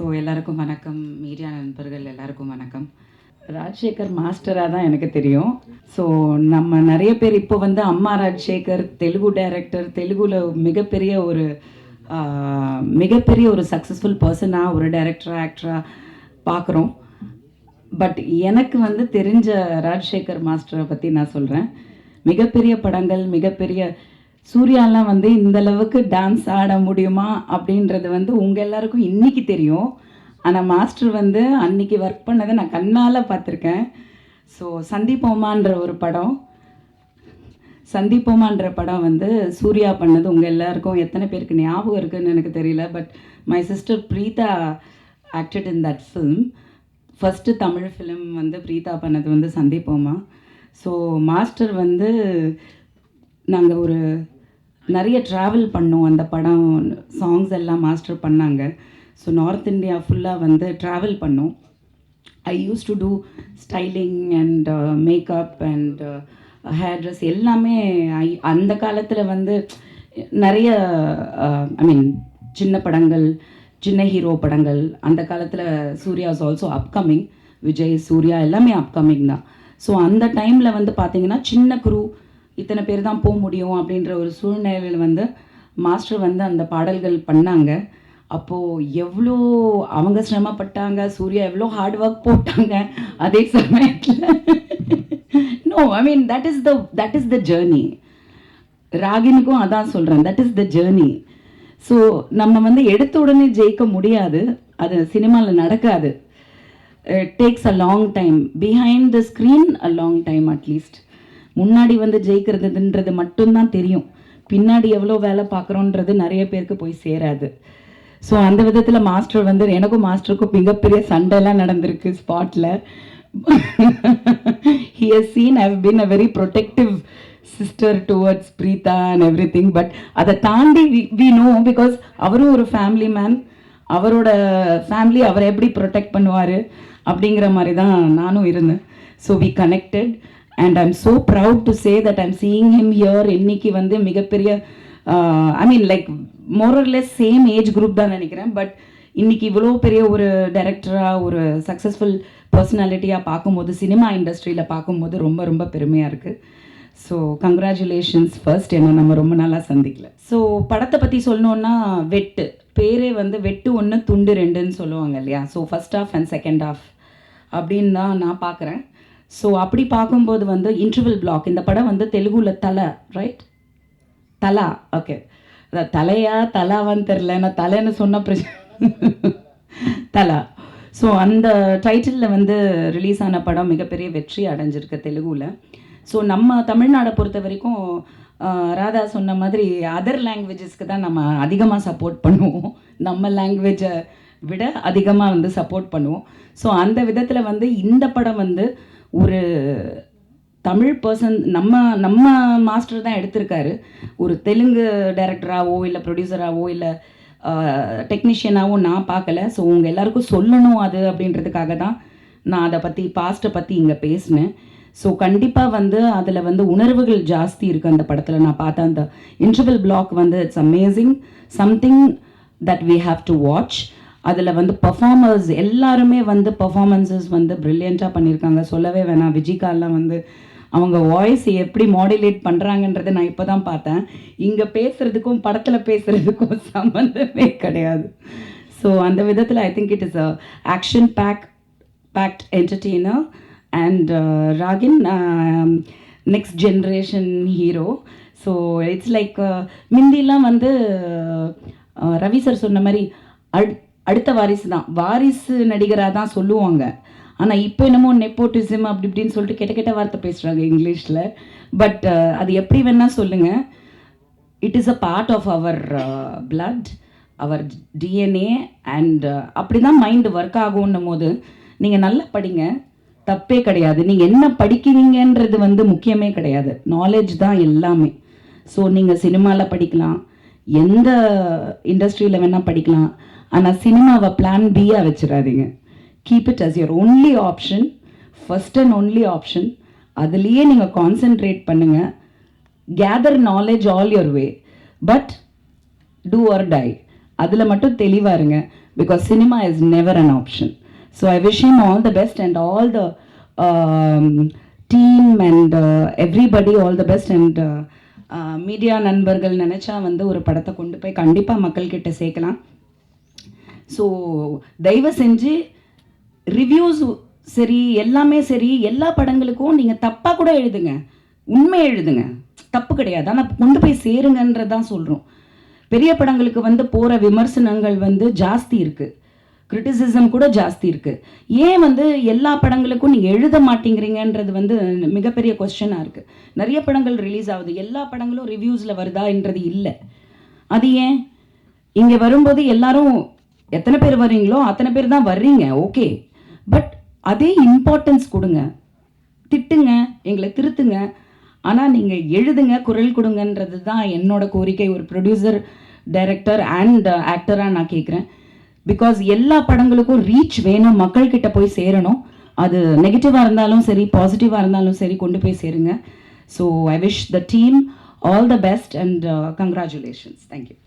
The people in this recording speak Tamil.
ஸோ எல்லாருக்கும் வணக்கம், மீடியா நண்பர்கள் எல்லாருக்கும் வணக்கம். ராஜசேகர் மாஸ்டராக தான் எனக்கு தெரியும். ஸோ நம்ம நிறைய பேர் இப்போ வந்து அம்மா ராஜசேகர் தெலுங்கு டைரக்டர், தெலுங்குல மிகப்பெரிய ஒரு சக்ஸஸ்ஃபுல் பர்சனாக ஒரு டைரக்டராக ஆக்டராக பார்க்குறோம். பட் எனக்கு வந்து தெரிஞ்ச ராஜசேகர் மாஸ்டரை பற்றி நான் சொல்கிறேன். மிகப்பெரிய படங்கள், மிகப்பெரிய சூர்யாலாம் வந்து இந்த அளவுக்கு டான்ஸ் ஆட முடியுமா அப்படின்றது வந்து உங்கள் எல்லாருக்கும் இன்றைக்கி தெரியும். ஆனால் மாஸ்டர் வந்து அன்றைக்கி ஒர்க் பண்ணதை நான் கண்ணால் பார்த்துருக்கேன். ஸோ சந்திப்போமான்ற படம் வந்து சூர்யா பண்ணது உங்கள் எல்லாருக்கும் எத்தனை பேருக்கு ஞாபகம் இருக்குதுன்னு எனக்கு தெரியல. But my sister Preetha acted in that film. First Tamil film வந்து பிரீதா பண்ணது வந்து சந்திப்போமா. ஸோ மாஸ்டர் வந்து நாங்கள் நிறைய ட்ராவல் பண்ணோம். அந்த படம் சாங்ஸ் எல்லாம் மாஸ்டர் பண்ணாங்க. ஸோ நார்த் இந்தியா ஃபுல்லாக வந்து ட்ராவல் பண்ணோம். I use to do styling and makeup and hair dress எல்லாமே. அந்த காலத்தில் வந்து நிறைய சின்ன படங்கள், சின்ன ஹீரோ படங்கள் அந்த காலத்தில் Suriya is also upcoming. Vijay, Suriya எல்லாமே அப்கமிங் தான். ஸோ அந்த டைமில் வந்து பார்த்திங்கன்னா சின்ன குரூ, இத்தனை பேர் தான் போக முடியும் அப்படின்ற ஒரு சூழ்நிலையில் வந்து மாஸ்டர் வந்து அந்த பாடல்கள் பண்ணாங்க. அப்போது எவ்வளோ அவங்க சிரமப்பட்டாங்க, சூர்யா எவ்வளோ ஹார்ட் ஒர்க் போட்டாங்க. அதே சமயத்தில் தட் இஸ் த ஜேர்னி. ராகினிக்கும் அதான் சொல்கிறேன், that is the journey. So நம்ம வந்து எடுத்த உடனே ஜெயிக்க முடியாது, அது சினிமாவில் நடக்காது. It takes a long time, behind the screen a long time. At least முன்னாடி வந்து ஜெயிக்கிறதுன்றது மட்டும்தான் தெரியும், பின்னாடி எவ்வளோ வேலை பார்க்குறோன்றது நிறைய பேருக்கு போய் சேராது. ஸோ அந்த விதத்தில் மாஸ்டர் வந்து எனக்கும் மாஸ்டருக்கும் மிகப்பெரிய சண்டைலாம் நடந்திருக்கு ஸ்பாட்டில். He has seen I have been a very protective sister towards Preetha and every thing. But அதை தாண்டி வி நோ, பிகாஸ் அவரும் ஒரு ஃபேமிலி மேன், அவரோட ஃபேமிலி அவரை எப்படி ப்ரொடெக்ட் பண்ணுவார் அப்படிங்கிற மாதிரி தான் நானும் இருந்தேன். So we connected and I'm so proud to say that I'm seeing him here. இன்னைக்கு வந்து மிகப்பெரிய like more or less same age group தான் நினைக்கிறேன். பட் இன்னைக்கு இவ்வளோ பெரிய ஒரு டைரக்டராக, ஒரு சக்ஸஸ்ஃபுல் பர்சனாலிட்டியாக பார்க்கும்போது, சினிமா இண்டஸ்ட்ரியில் பார்க்கும்போது ரொம்ப ரொம்ப பெருமையாக இருக்குது. So congratulations first. ஏன்னா நம்ம ரொம்ப நாளாக சந்திக்கல. ஸோ படத்தை பற்றி சொல்லணுன்னா, வெட்டு பேரே வந்து வெட்டு 1 துண்டு 2ன்னு சொல்லுவாங்க இல்லையா. So first half and second half அப்படின்னு தான் நான் பார்க்குறேன். ஸோ அப்படி பார்க்கும்போது வந்து இன்டர்வல் பிளாக், இந்த படம் வந்து தெலுங்குல தலை, ரைட்? தலா, ஓகே. அதான் தலையா தலாவான்னு தெரில, நான் தலைன்னு சொன்ன தலா. ஸோ அந்த டைட்டிலில் வந்து ரிலீஸ் ஆன படம் மிகப்பெரிய வெற்றி அடைஞ்சிருக்கு தெலுங்குல. ஸோ நம்ம தமிழ்நாடை பொறுத்த வரைக்கும் ராதா சொன்ன மாதிரி அதர் லாங்குவேஜஸ்க்கு தான் நம்ம அதிகமாக சப்போர்ட் பண்ணுவோம், நம்ம லாங்குவேஜை விட அதிகமாக வந்து சப்போர்ட் பண்ணுவோம். ஸோ அந்த விதத்தில் வந்து இந்த படம் வந்து ஒரு தமிழ் பர்சன், நம்ம மாஸ்டர் தான் எடுத்திருக்காரு. ஒரு தெலுங்கு டைரக்டராகவோ இல்லை ப்ரொடியூசராகவோ இல்லை டெக்னீஷியனாகவோ நான் பார்க்கல. ஸோ உங்கள் எல்லாருக்கும் சொல்லணும் அது அப்படின்றதுக்காக தான் நான் அதை பற்றி, பாஸ்ட்டை பற்றி இங்கே பேசினேன். ஸோ கண்டிப்பாக வந்து அதில் வந்து உணர்வுகள் ஜாஸ்தி இருக்குது அந்த படத்தில். நான் பார்த்தேன் அந்த இன்டர்வல் பிளாக் வந்து it's amazing, something that we have to watch. அதில் வந்து பர்ஃபார்மர்ஸ் எல்லாருமே வந்து பர்ஃபார்மன்ஸஸ் வந்து ப்ரில்லியண்ட்டாக பண்ணியிருக்காங்க. சொல்லவே வேணாம், விஜிகாலாம் வந்து அவங்க வாய்ஸ் எப்படி மாடுலேட் பண்ணுறாங்கன்றதை நான் இப்போ தான் பார்த்தேன். இங்கே பேசுகிறதுக்கும் படத்தில் பேசுகிறதுக்கும் சம்மந்தமே கிடையாது. ஸோ அந்த விதத்தில் I think it is a action packed entertainer. And ராகின் next generation hero. So it's like மிந்திலாம் வந்து ரவி சார் சொன்ன மாதிரி அடுத்த வாரிசு தான், வாரிசு நடிகராக தான் சொல்லுவாங்க. ஆனால் இப்போ என்னமோ நெப்போட்டிசம் அப்படி இப்படின்னு சொல்லிட்டு கெட்ட வார்த்தை பேசுகிறாங்க இங்கிலீஷில். பட் அது எப்படி வேணால் சொல்லுங்கள், it is a part of our blood, our DNA. And அப்படி தான் மைண்டு ஒர்க் ஆகும்னும் போது நீங்கள் நல்லா படிங்க, தப்பே கிடையாது. நீங்கள் என்ன படிக்கிறீங்கன்றது வந்து முக்கியமே கிடையாது, நாலேஜ் தான் எல்லாமே. ஸோ நீங்கள் சினிமாவில் படிக்கலாம், எந்த இண்டஸ்ட்ரியில் வேணால் படிக்கலாம். ஆனால் சினிமாவை பிளான் பியாக வச்சிடாதீங்க. Keep it as your only option, first and only option. அதுலேயே நீங்கள் கான்சென்ட்ரேட் பண்ணுங்கள். Gather knowledge all your way, but do or die. அதில் மட்டும் தெளிவாக இருங்க. because cinema is never an option. So I wish him all the best and all the team and everybody all the best. And media நண்பர்கள் நினச்சா வந்து ஒரு படத்தை கொண்டு போய் கண்டிப்பாக மக்கள்கிட்ட சேர்க்கலாம். ஸோ தயவு செஞ்சு ரிவ்யூஸ் சரி, எல்லாமே சரி, எல்லா படங்களுக்கும் நீங்கள் தப்பாக கூட எழுதுங்க, உண்மை எழுதுங்க, தப்பு கிடையாது. ஆனால் கொண்டு போய் சேருங்கன்றதான் சொல்கிறோம். பெரிய படங்களுக்கு வந்து போகிற விமர்சனங்கள் வந்து ஜாஸ்தி இருக்குது, கிரிட்டிசிசம் கூட ஜாஸ்தி இருக்குது. ஏன் வந்து எல்லா படங்களுக்கும் நீங்கள் எழுத மாட்டேங்கிறீங்கன்றது வந்து மிகப்பெரிய கொஸ்டினாக இருக்குது. நிறைய படங்கள் ரிலீஸ் ஆகுது, எல்லா படங்களும் ரிவ்யூஸில் வருதான்றது இல்லை. அது ஏன்? இங்கே வரும்போது எல்லாரும் எத்தனை பேர் வர்றீங்களோ அத்தனை பேர் தான் வர்றீங்க, ஓகே. பட் அதே இம்பார்ட்டன்ஸ் கொடுங்க, திட்டுங்க, எங்களை திருத்துங்க, ஆனால் நீங்கள் எழுதுங்க, குரல் கொடுங்கன்றது தான் என்னோட கோரிக்கை. ஒரு ப்ரொடியூசர், டைரக்டர் அண்ட் ஆக்டராக நான் கேட்குறேன். பிகாஸ் எல்லா படங்களுக்கும் ரீச் வேணும், மக்கள்கிட்ட போய் சேரணும். அது நெகட்டிவாக இருந்தாலும் சரி, பாசிட்டிவாக இருந்தாலும் சரி, கொண்டு போய் சேருங்க. So I wish the team all the best and congratulations. Thank you.